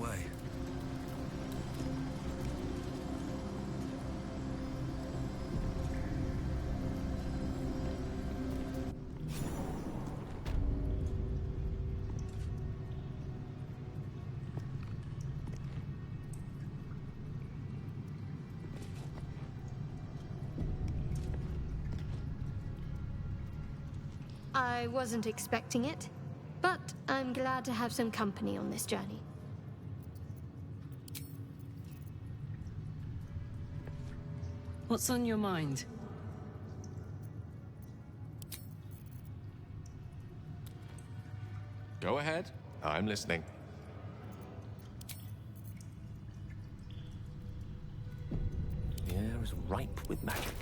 way. I wasn't expecting it, but I'm glad to have some company on this journey. What's on your mind? Go ahead. I'm listening. The air is ripe with magic.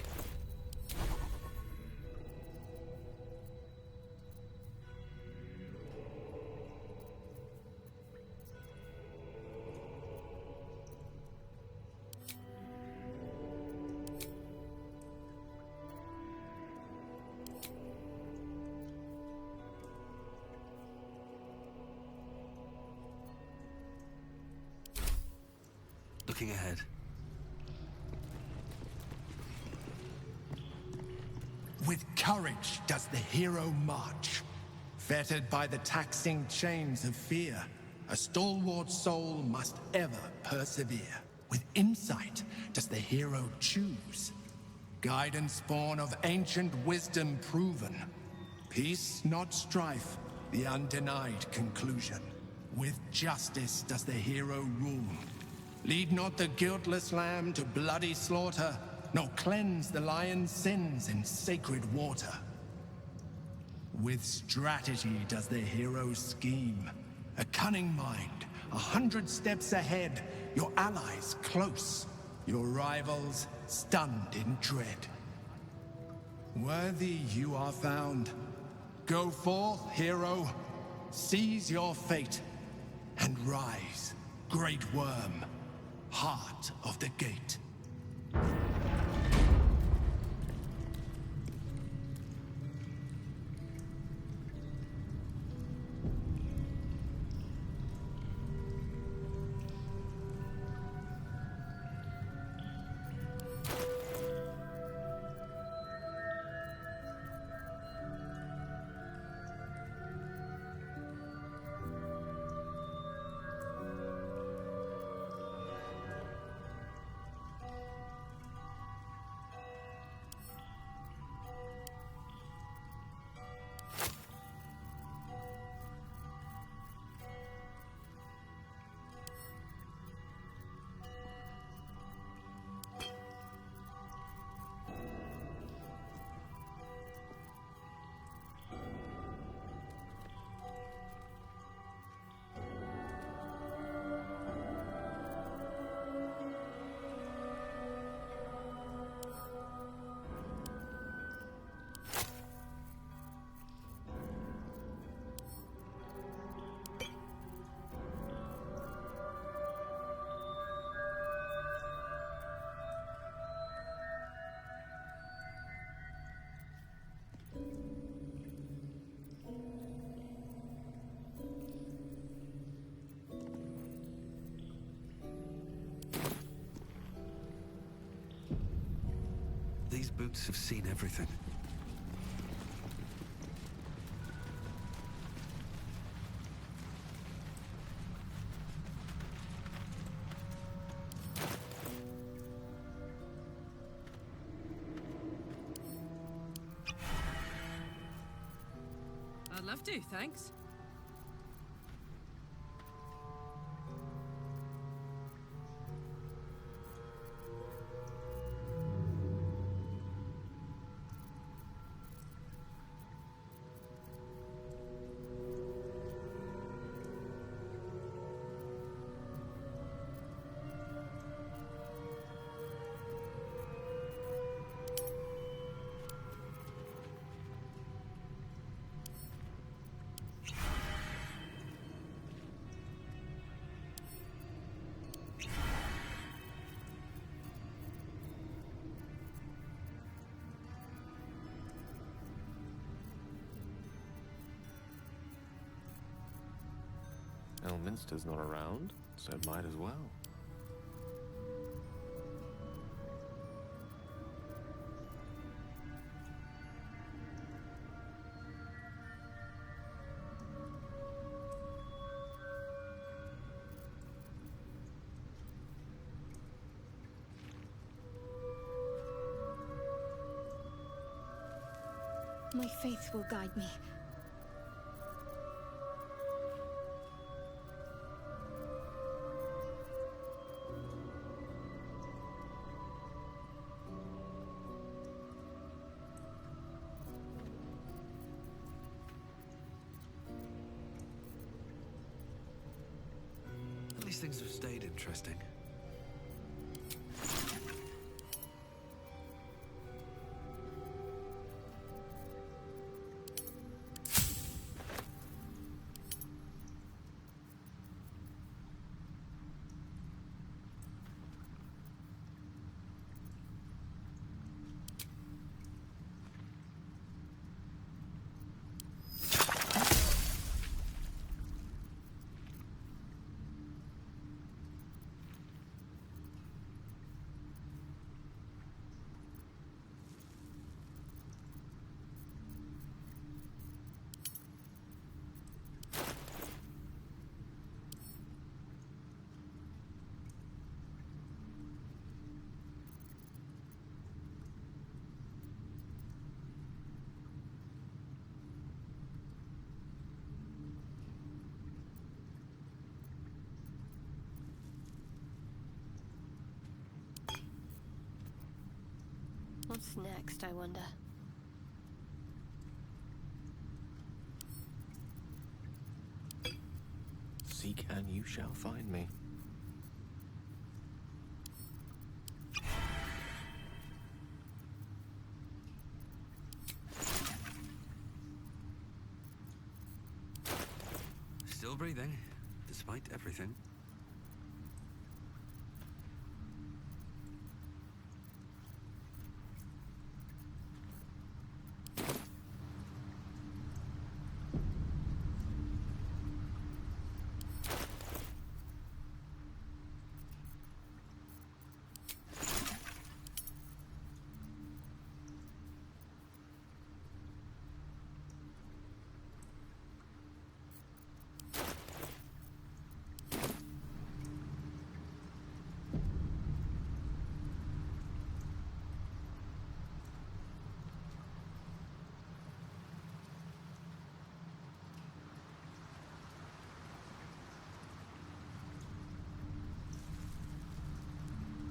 Looking ahead. With courage does the hero march. Fettered by the taxing chains of fear, a stalwart soul must ever persevere. With insight does the hero choose. Guidance born of ancient wisdom proven. Peace, not strife, the undenied conclusion. With justice does the hero rule. Lead not the guiltless lamb to bloody slaughter, nor cleanse the lion's sins in sacred water. With strategy does the hero scheme. A cunning mind, 100 steps ahead, your allies close, your rivals stunned in dread. Worthy you are found. Go forth, hero, seize your fate, and rise, great worm, heart of the gate. These boots have seen everything. I'd love to, thanks. Elminster's not around. So might as well. My faith will guide me. At least things have stayed interesting. What's next, I wonder? Seek and you shall find me. Still breathing, despite everything.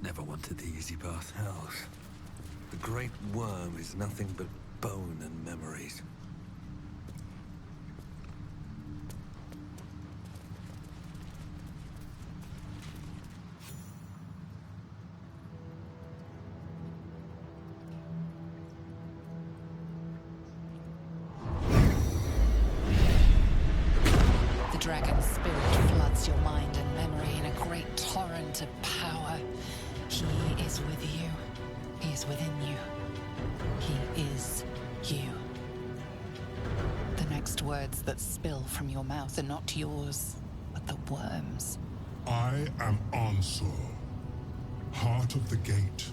Never wanted the easy path. Hells. The great worm is nothing but bone and memories. The dragon's spirit floods your mind and memory in a great torrent of power. He is with you. He is within you. He is you. The next words that spill from your mouth are not yours, but the worm's. I am Ansur, heart of the gate,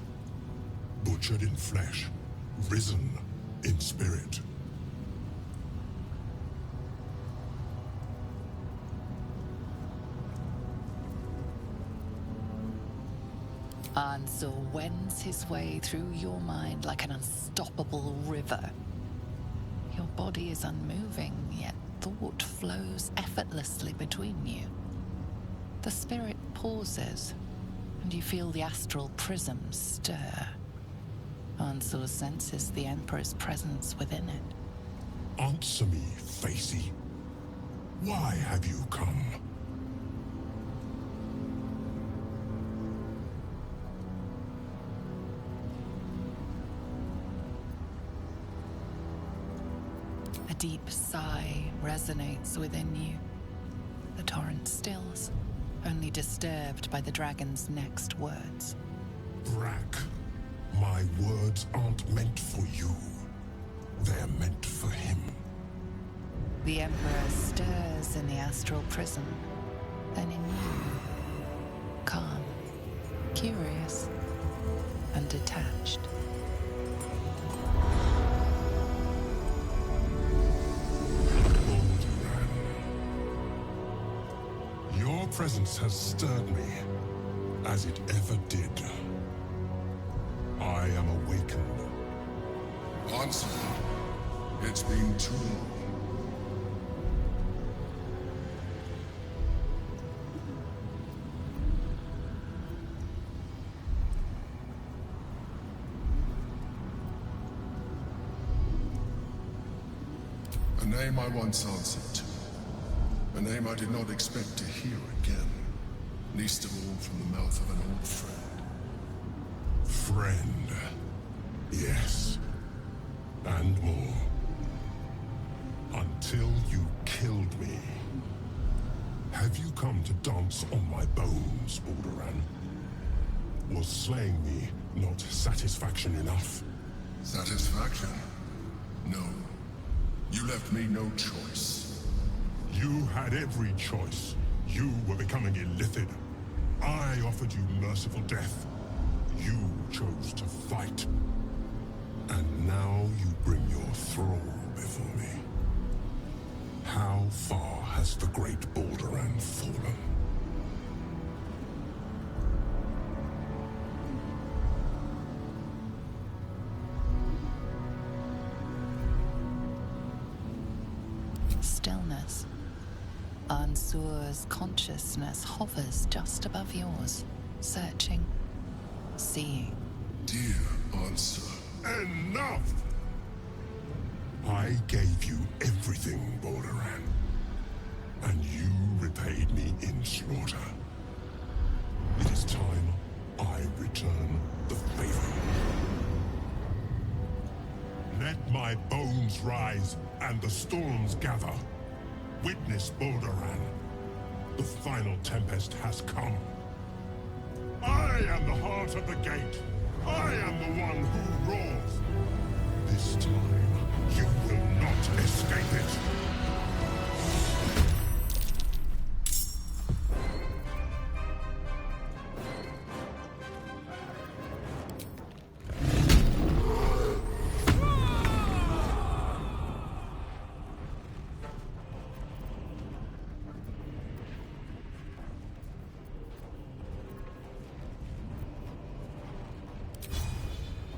butchered in flesh, risen in spirit. Ansur wends his way through your mind like an unstoppable river. Your body is unmoving, yet thought flows effortlessly between you. The spirit pauses, and you feel the astral prism stir. Ansur senses the Emperor's presence within it. Answer me, Facey. Why have you come? A deep sigh resonates within you. The torrent stills, only disturbed by the dragon's next words. Brack, my words aren't meant for you. They're meant for him. The Emperor stirs in the astral prism, then in you, curious and detached. Your presence has stirred me, as it ever did. I am awakened. Ansur, it's been too long. A name I once answered to. A name I did not expect to hear again. Least of all from the mouth of an old friend. Friend. Yes. And more. Until you killed me. Have you come to dance on my bones, Balduran? Was slaying me not satisfaction enough? Satisfaction? No. You left me no choice. You had every choice. You were becoming illithid. I offered you merciful death. You chose to fight. And now you bring your thrall before me. How far has the great Balduran fallen? Stillness. Ansur's consciousness hovers just above yours, searching, seeing. Dear Ansur. Enough! I gave you everything, Balduran. And you repaid me in slaughter. It is time I return the favor. Let my bones rise and the storms gather. Witness, Balduran. The final tempest has come. I am the heart of the gate. I am the one who roars. This time, you will not escape it.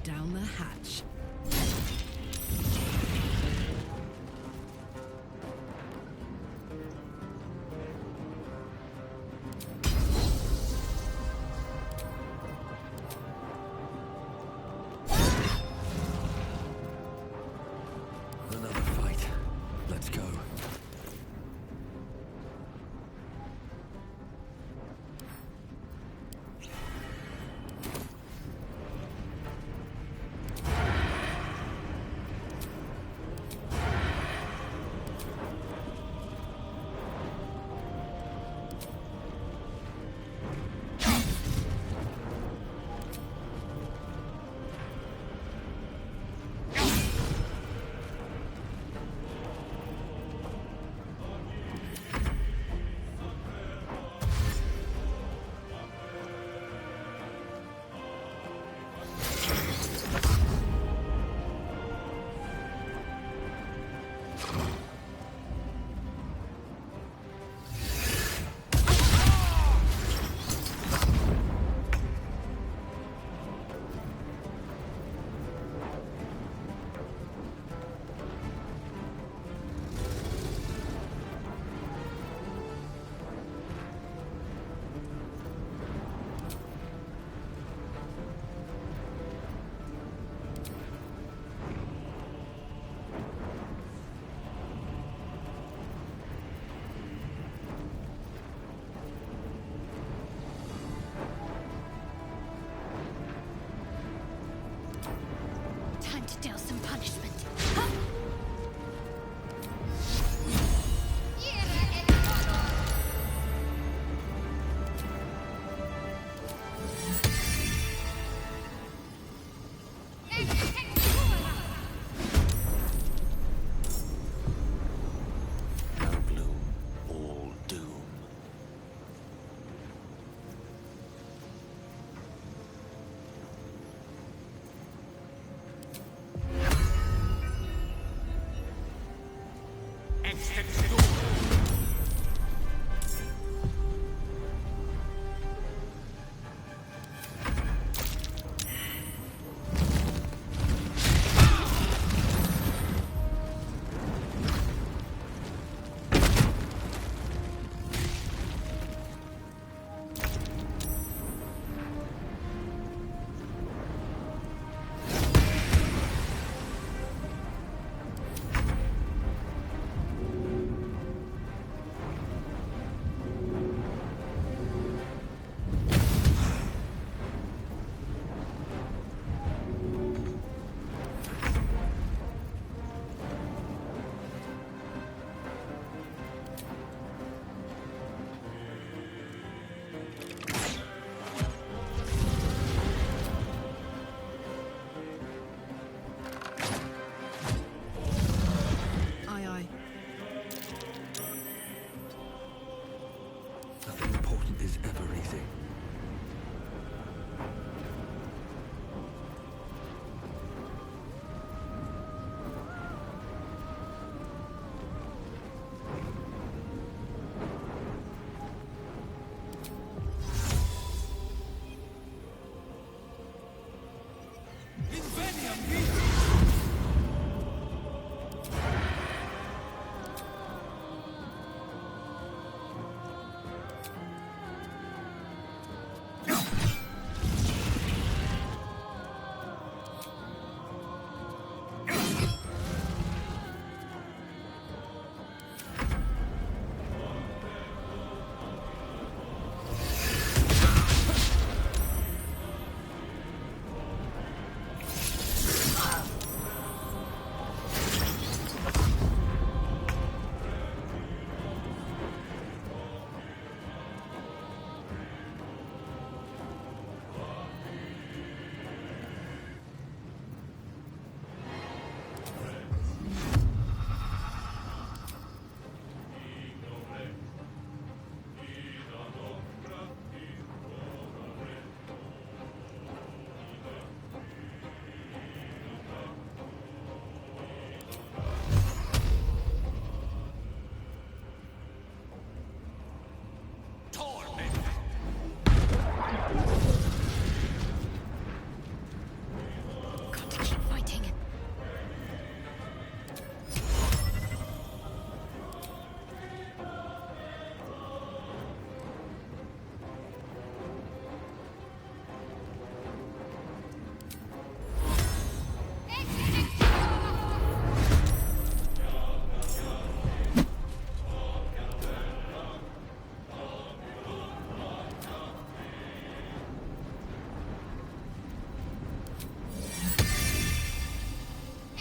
Down the hatch. Another fight. Let's go. Time to deal some punishment. No bloom, all doom.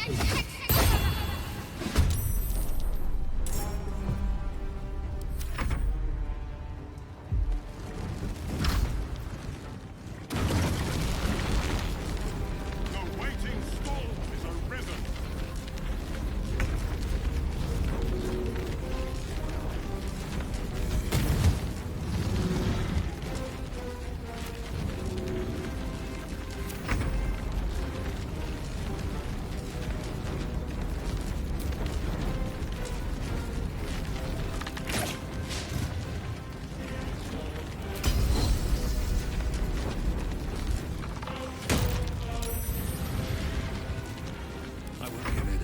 The waiting storm is arisen. I won't give in.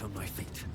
on my feet.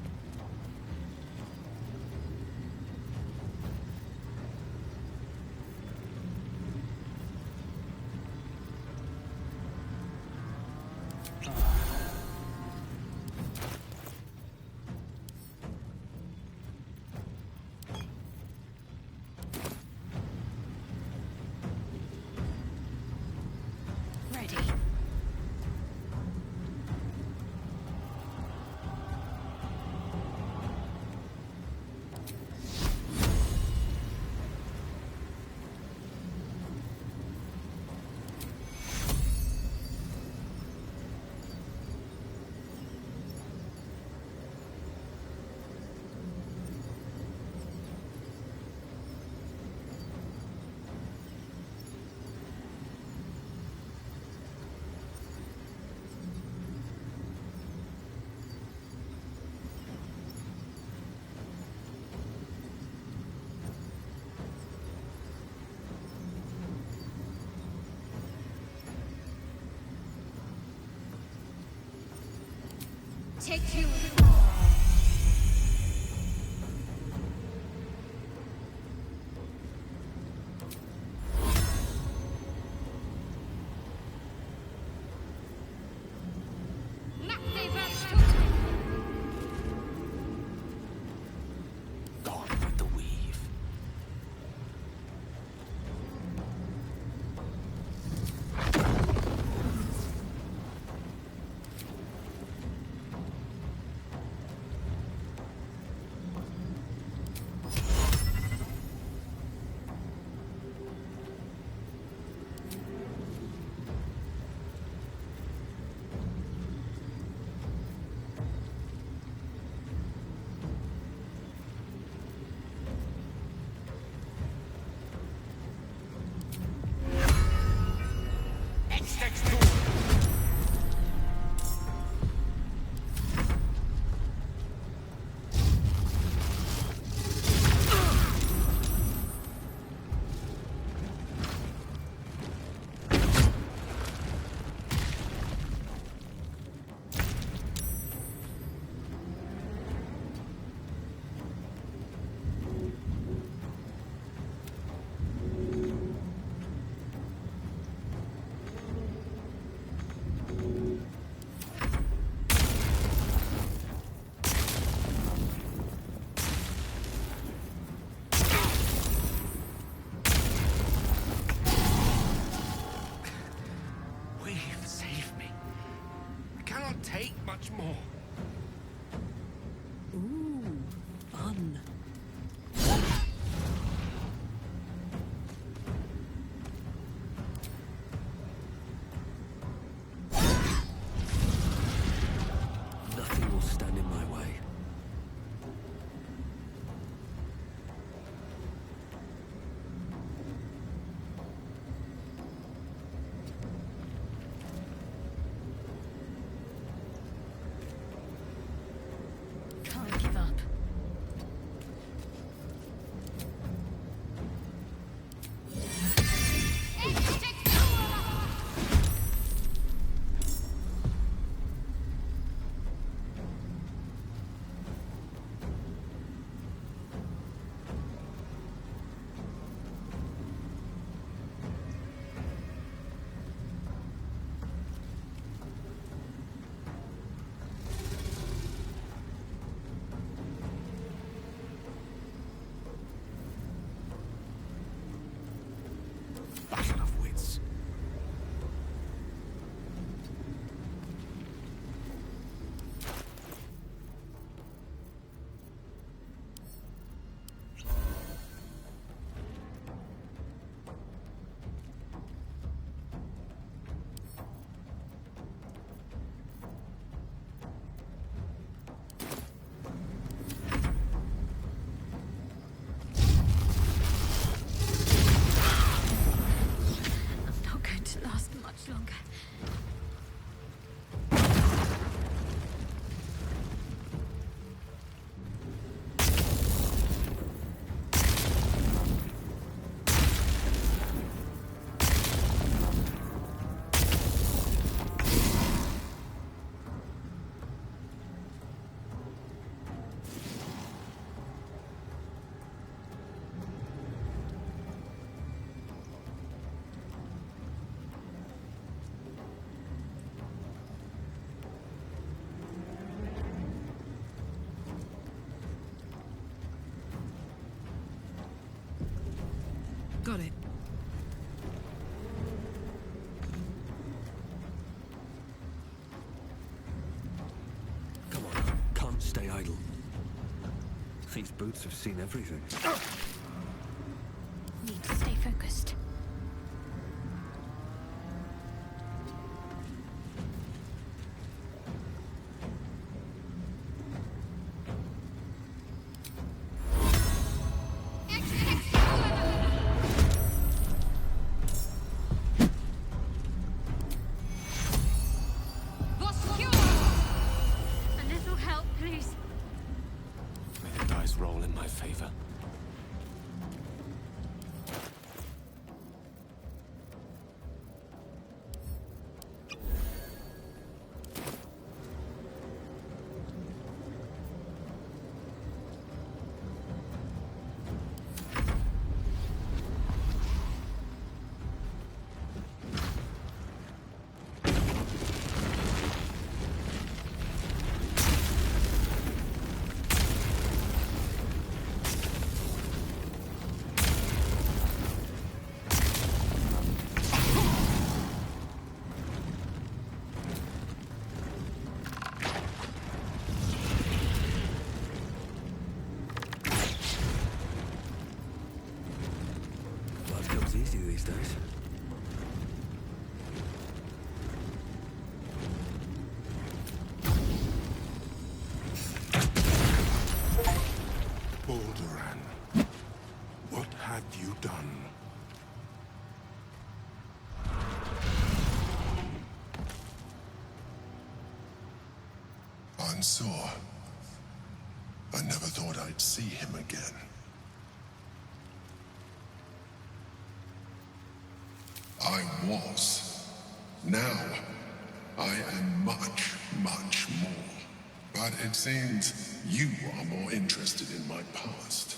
Take two. Gone with the weave. Got it. Come on, can't stay idle. These boots have seen everything. Need to stay focused. A little help, please. May the dice roll in my favor. Blood comes easy these days. Balduran, what have you done? Ansur. I never thought I'd see him again. I was. Now, I am much, much more. But it seems you are more interested in my past.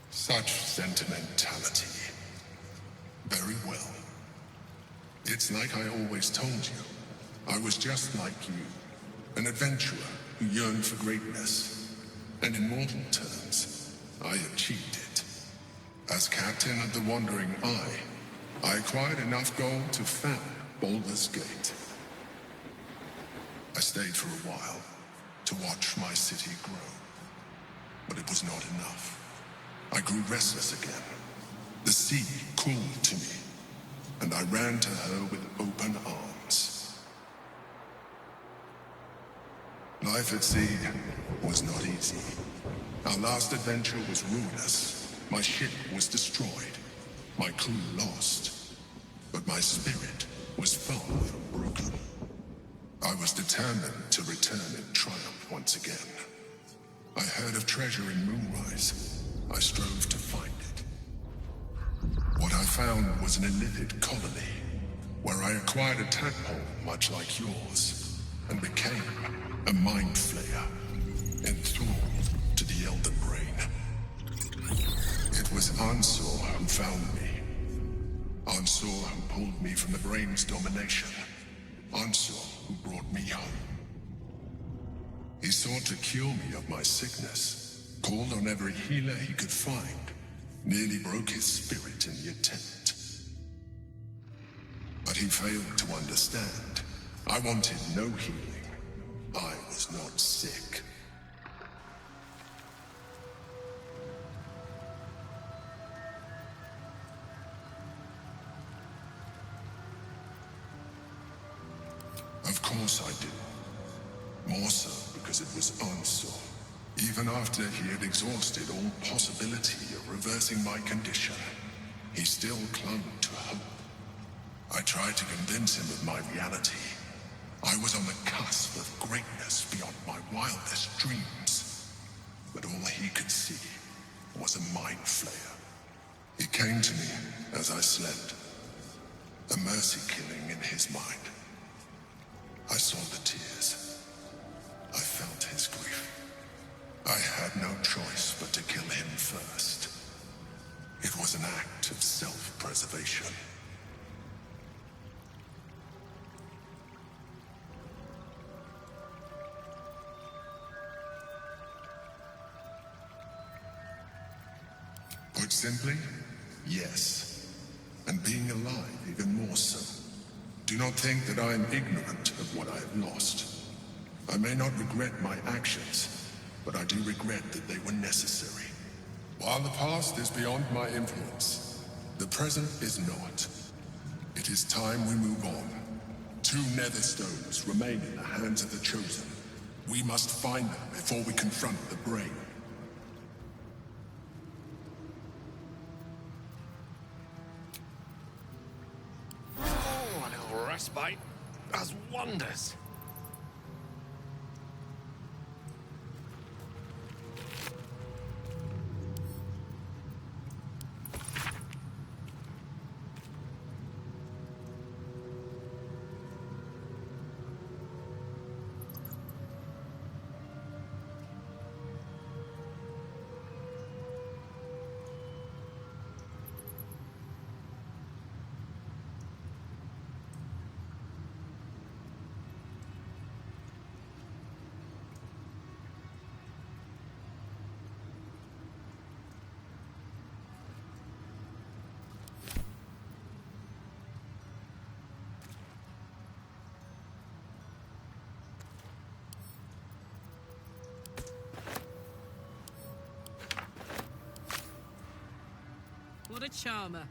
Such sentimentality. Very well. It's like I always told you. I was just like you. An adventurer who yearned for greatness. And in mortal terms, I achieved it. As captain of the Wandering Eye, I acquired enough gold to found Baldur's Gate. I stayed for a while to watch my city grow. But it was not enough. I grew restless again. The sea called to me, and I ran to her with open arms. Life at sea was not easy. Our last adventure was ruinous. My ship was destroyed. My crew lost. But my spirit was far from broken. I was determined to return in triumph once again. I heard of treasure in Moonrise. I strove to find it. What I found was an illithid colony, where I acquired a tadpole much like yours, and became a mind flayer, enthralled to the Elder Brain. It was Ansur who found me. Ansur who pulled me from the Brain's domination. Ansur who brought me home. He sought to cure me of my sickness, called on every healer he could find, nearly broke his spirit in the attempt. But he failed to understand. I wanted no healing. I was not sick. Of course I did. More so because it was Ansur. Even after he had exhausted all possibility of reversing my condition, he still clung to hope. I tried to convince him of my reality. I was on the cusp of greatness beyond my wildest dreams. But all he could see was a mind flayer. He came to me as I slept, a mercy killing in his mind. I saw the tears. I felt his grief. I had no choice but to kill him first. It was an act of self-preservation. simply, yes. And being alive even more so. Do not think that I am ignorant of what I have lost. I may not regret my actions, but I do regret that they were necessary. While the past is beyond my influence, the present is not. It is time we move on. 2 nether stones remain in the hands of the Chosen. We must find them before we confront the Brain. Oh, a little respite does wonders. What a charmer.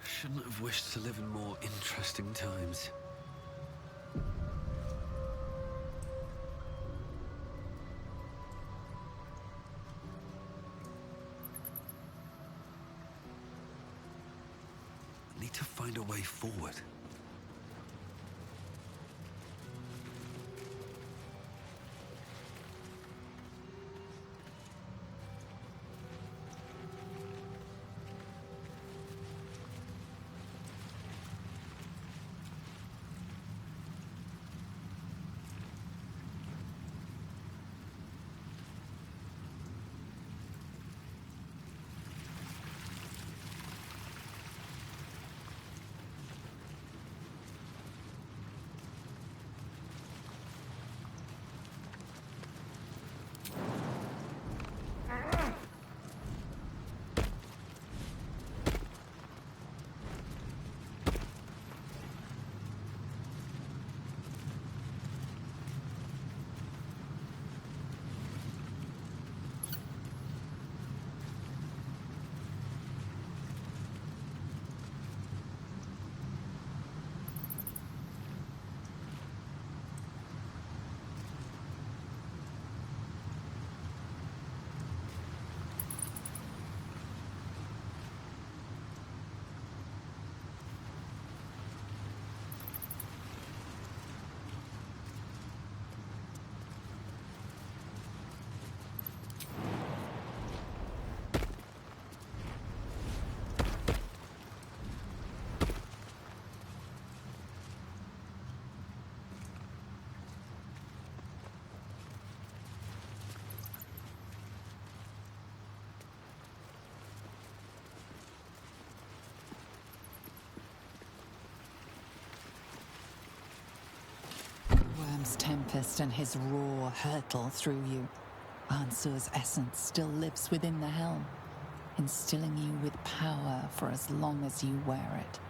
Shouldn't have wished to live in more interesting times. Need to find a way forward. Worm's tempest and his roar hurtle through you. Ansur's essence still lives within the helm, instilling you with power for as long as you wear it.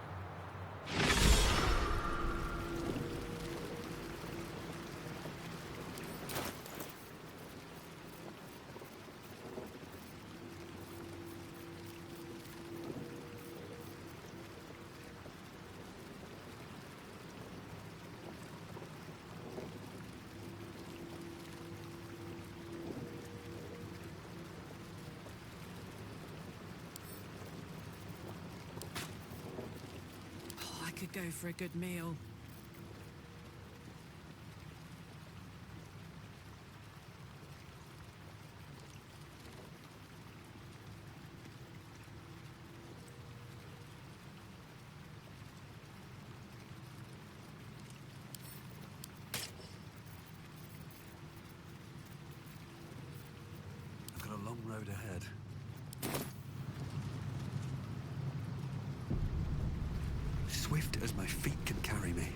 Could go for a good meal. I've got a long road ahead. swift as my feet can carry me.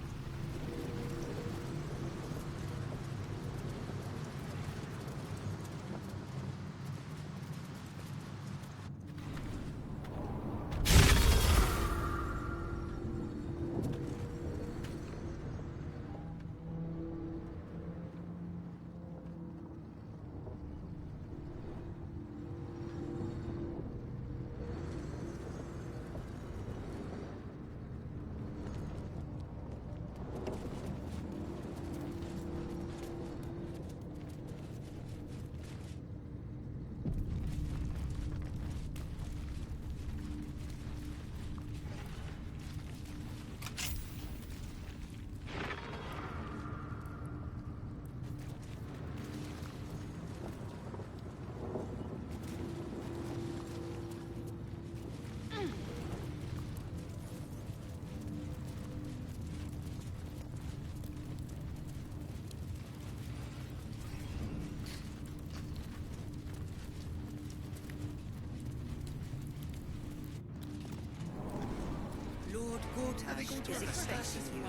Lord Gortash is expecting you.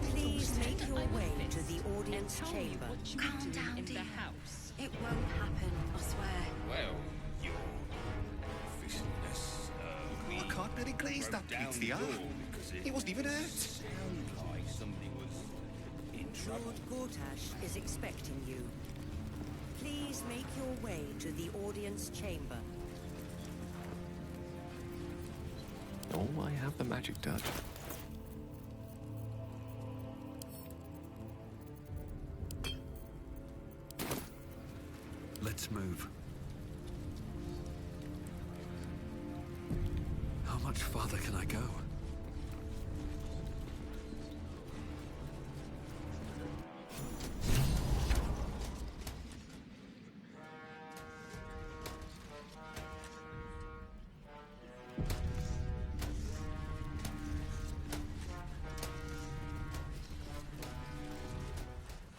Please make your way to the audience chamber. Calm down, dear. It won't happen, I swear. Well, your officiousness, I can't really glaze that pizza. He wasn't even hurt. Sound like somebody was in trouble. Lord Gortash is expecting you. Please make your way to the audience chamber. Oh, I have the magic touch. Let's move. How much farther can I go?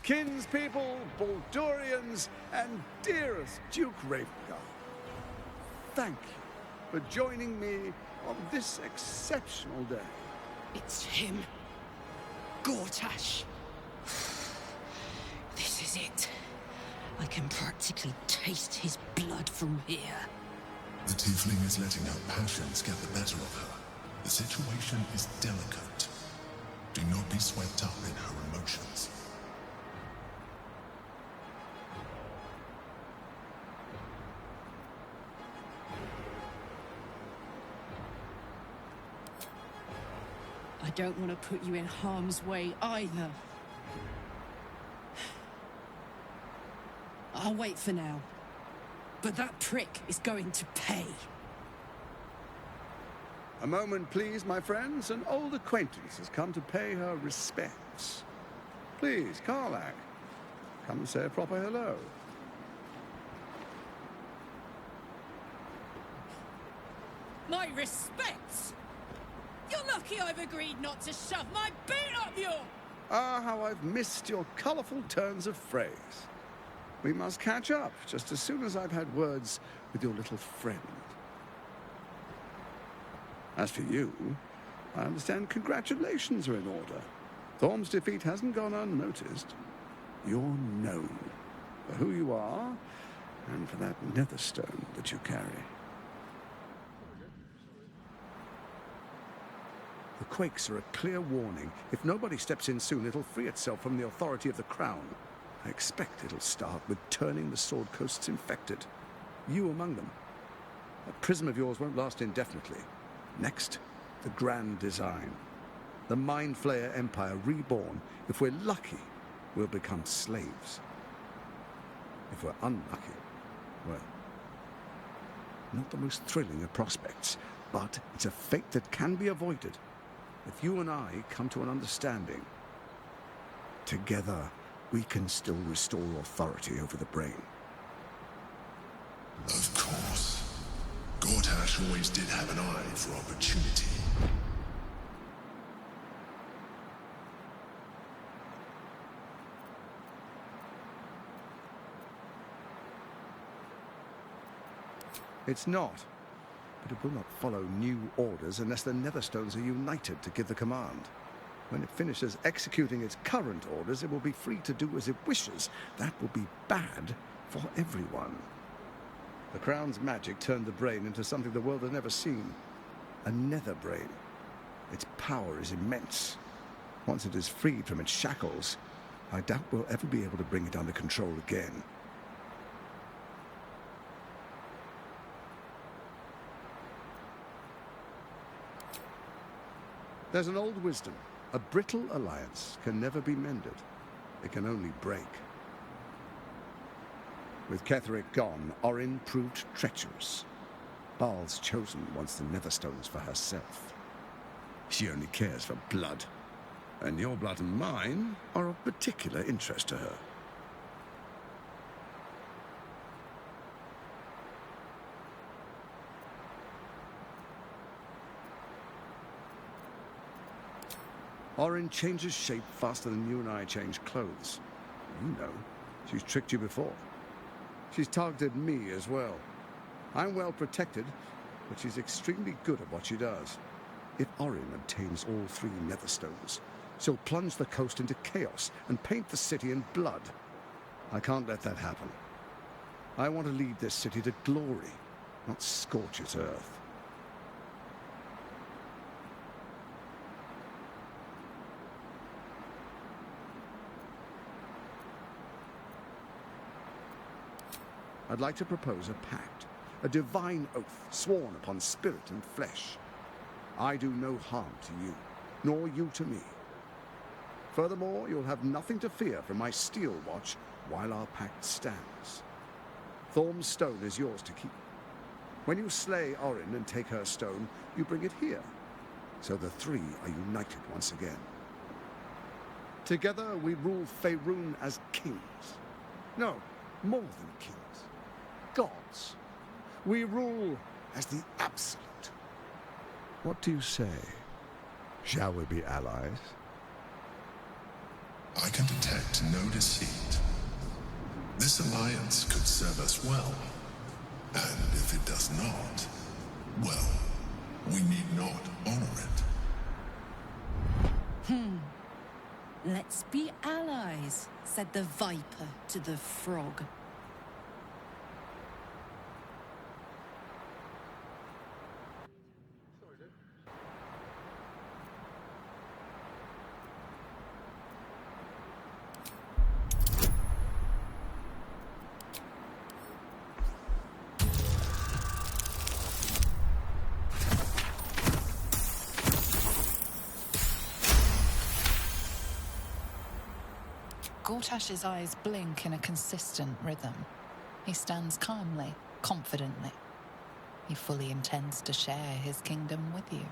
Kinspeople, Baldurians, and dearest Duke Ravengard, thank you for joining me on this exceptional day. It's him. Gortash. This is it. I can practically taste his blood from here. The tiefling is letting her passions get the better of her. The situation is delicate. Do not be swept up in her emotions. I don't want to put you in harm's way either. I'll wait for now. But that prick is going to pay. A moment, please, my friends. An old acquaintance has come to pay her respects. Please, Karlach, come and say a proper hello. My respects! You're lucky I've agreed not to shove my boot up your... Ah, how I've missed your colourful turns of phrase. We must catch up just as soon as I've had words with your little friend. As for you, I understand congratulations are in order. Thorm's defeat hasn't gone unnoticed. You're known for who you are and for that netherstone that you carry. The quakes are a clear warning. If nobody steps in soon, it'll free itself from the authority of the Crown. I expect it'll start with turning the Sword Coasts infected. You among them. That prism of yours won't last indefinitely. Next, the grand design. The Mind Flayer Empire reborn. If we're lucky, we'll become slaves. If we're unlucky, well, not the most thrilling of prospects, but it's a fate that can be avoided. If you and I come to an understanding, together we can still restore authority over the brain. Of course. Gortash always did have an eye for opportunity. It's not. but it will not follow new orders unless the Netherstones are united to give the command. When it finishes executing its current orders, it will be free to do as it wishes. That will be bad for everyone. The Crown's magic turned the brain into something the world has never seen. A nether brain. Its power is immense. Once it is freed from its shackles, I doubt we'll ever be able to bring it under control again. There's an old wisdom. A brittle alliance can never be mended. It can only break. With Ketheric gone, Orin proved treacherous. Baal's chosen wants the Netherstones for herself. She only cares for blood. And your blood and mine are of particular interest to her. Orin changes shape faster than you and I change clothes. You know, she's tricked you before. She's targeted me as well. I'm well protected, but she's extremely good at what she does. If Orin obtains all 3 Netherstones, she'll plunge the coast into chaos and paint the city in blood. I can't let that happen. I want to lead this city to glory, not scorch its earth. I'd like to propose a pact, a divine oath sworn upon spirit and flesh. I do no harm to you, nor you to me. Furthermore, you'll have nothing to fear from my steel watch while our pact stands. Thorm's stone is yours to keep. When you slay Orin and take her stone, you bring it here, so the 3 are united once again. Together we rule Faerun as kings. No, more than kings. Gods. We rule as the Absolute. What do you say? Shall we be allies? I can detect no deceit. This alliance could serve us well. And if it does not, well, we need not honor it. Let's be allies, said the viper to the frog. Gortash's eyes blink in a consistent rhythm. He stands calmly, confidently. He fully intends to share his kingdom with you.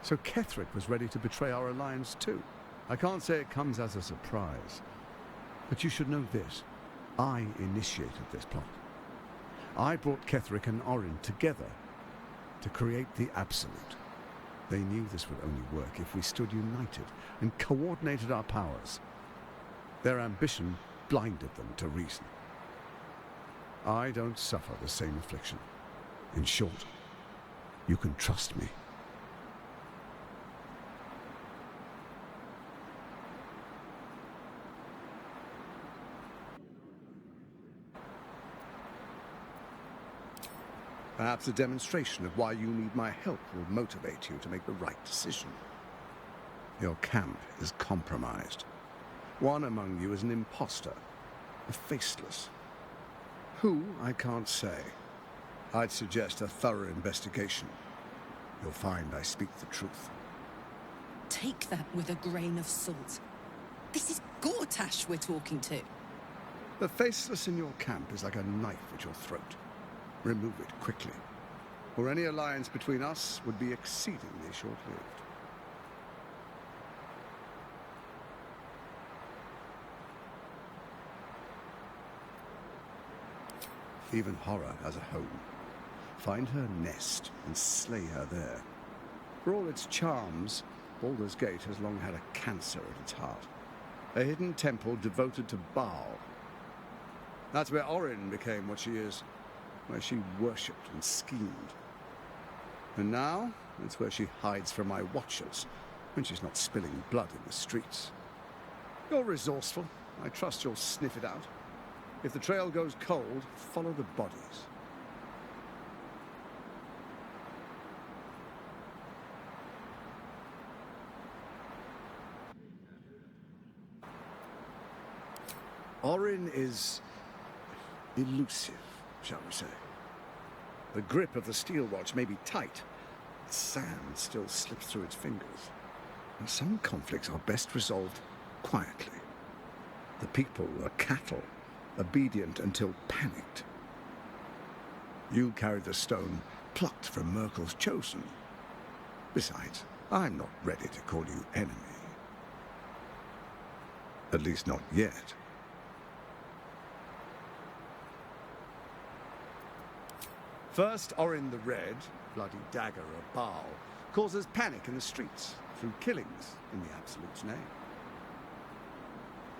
So Ketheric was ready to betray our alliance too. I can't say it comes as a surprise. But you should know this. I initiated this plot. I brought Ketheric and Orin together to create the Absolute. They knew this would only work if we stood united and coordinated our powers. Their ambition blinded them to reason. I don't suffer the same affliction. In short, you can trust me. Perhaps a demonstration of why you need my help will motivate you to make the right decision. Your camp is compromised. One among you is an imposter, a faceless. Who, I can't say. I'd suggest a thorough investigation. You'll find I speak the truth. Take that with a grain of salt. This is Gortash we're talking to. The faceless in your camp is like a knife at your throat. Remove it quickly, or any alliance between us would be exceedingly short-lived. Even horror has a home. Find her nest and slay her there. For all its charms, Baldur's Gate has long had a cancer at its heart. A hidden temple devoted to Baal. That's where Orin became what she is, where she worshipped and schemed. And now, it's where she hides from my watchers, when she's not spilling blood in the streets. You're resourceful. I trust you'll sniff it out. If the trail goes cold, follow the bodies. Orin is elusive, shall we say. The grip of the steel watch may be tight, but sand still slips through its fingers. And some conflicts are best resolved quietly. The people are cattle, obedient until panicked. You carried the stone plucked from Merkel's chosen. Besides, I'm not ready to call you enemy. At least not yet. First, Orin the Red, bloody dagger of Baal, causes panic in the streets through killings in the Absolute's name.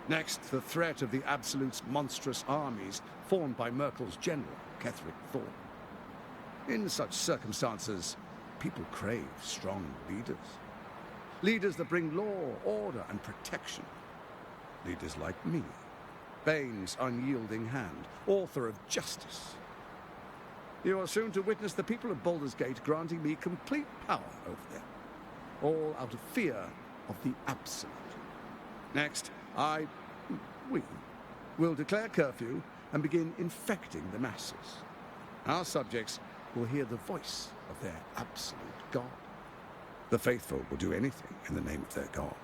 Next, the threat of the Absolute's monstrous armies formed by Merkel's general, Ketheric Thorn. In such circumstances, people crave strong leaders. Leaders that bring law, order, and protection. Leaders like me, Bane's unyielding hand, author of justice. You are soon to witness the people of Baldur's Gate granting me complete power over them, all out of fear of the Absolute. Next, we will declare curfew and begin infecting the masses. Our subjects will hear the voice of their absolute God. The faithful will do anything in the name of their God.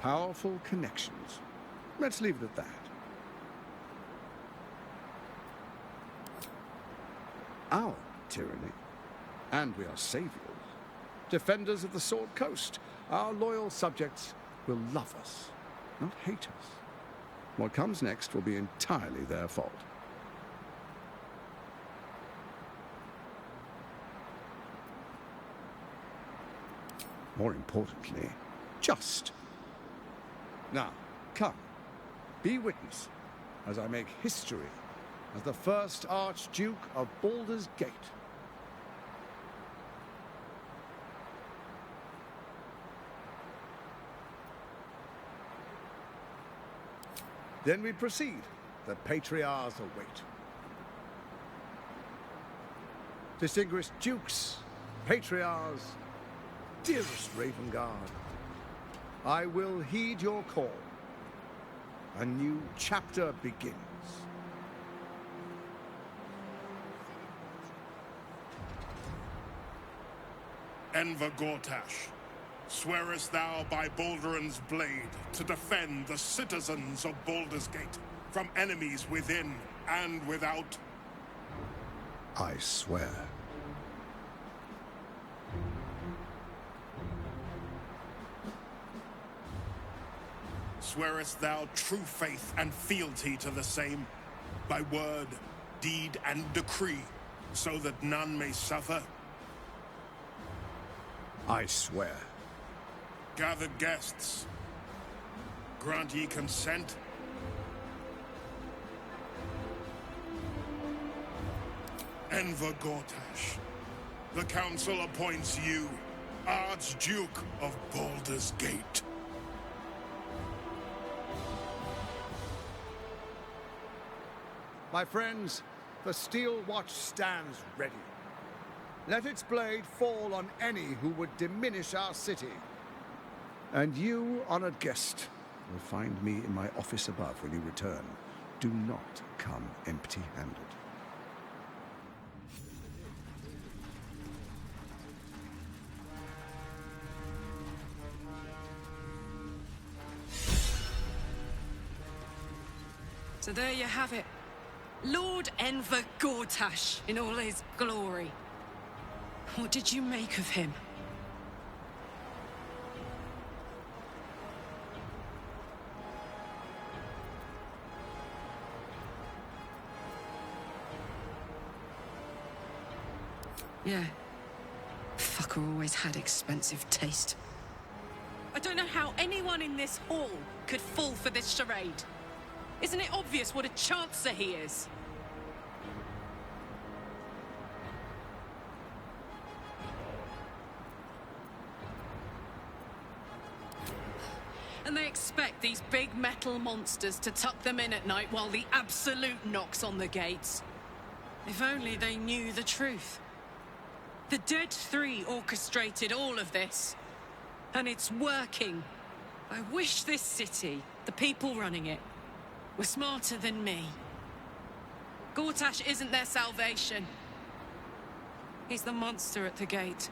Powerful connections. Let's leave it at that. Our tyranny, and we are saviors, defenders of the Sword Coast. Our loyal subjects will love us, not hate us. What comes next will be entirely their fault. More importantly, just. Now, come, be witness as I make history as the first Archduke of Baldur's Gate. Then we proceed. The Patriarchs await. Distinguished Dukes, Patriarchs, dearest Ravengard, I will heed your call. A new chapter begins. Enver Gortash, swearest thou by Balduran's blade to defend the citizens of Baldur's Gate from enemies within and without? I swear. Swearest thou true faith and fealty to the same, by word, deed, and decree, so that none may suffer? I swear. Gathered guests, grant ye consent? Enver Gortash, the Council appoints you Archduke of Baldur's Gate. My friends, the steel watch stands ready. Let its blade fall on any who would diminish our city. And you, honored guest, will find me in my office above when you return. Do not come empty-handed. So there you have it. Lord Enver Gortash in all his glory. What did you make of him? Yeah. Fucker always had expensive taste. I don't know how anyone in this hall could fall for this charade. Isn't it obvious what a chancer he is? And they expect these big metal monsters to tuck them in at night while the Absolute knocks on the gates. If only they knew the truth. The Dead Three orchestrated all of this. And it's working. I wish this city, the people running it, were smarter than me. Gortash isn't their salvation. He's the monster at the gate.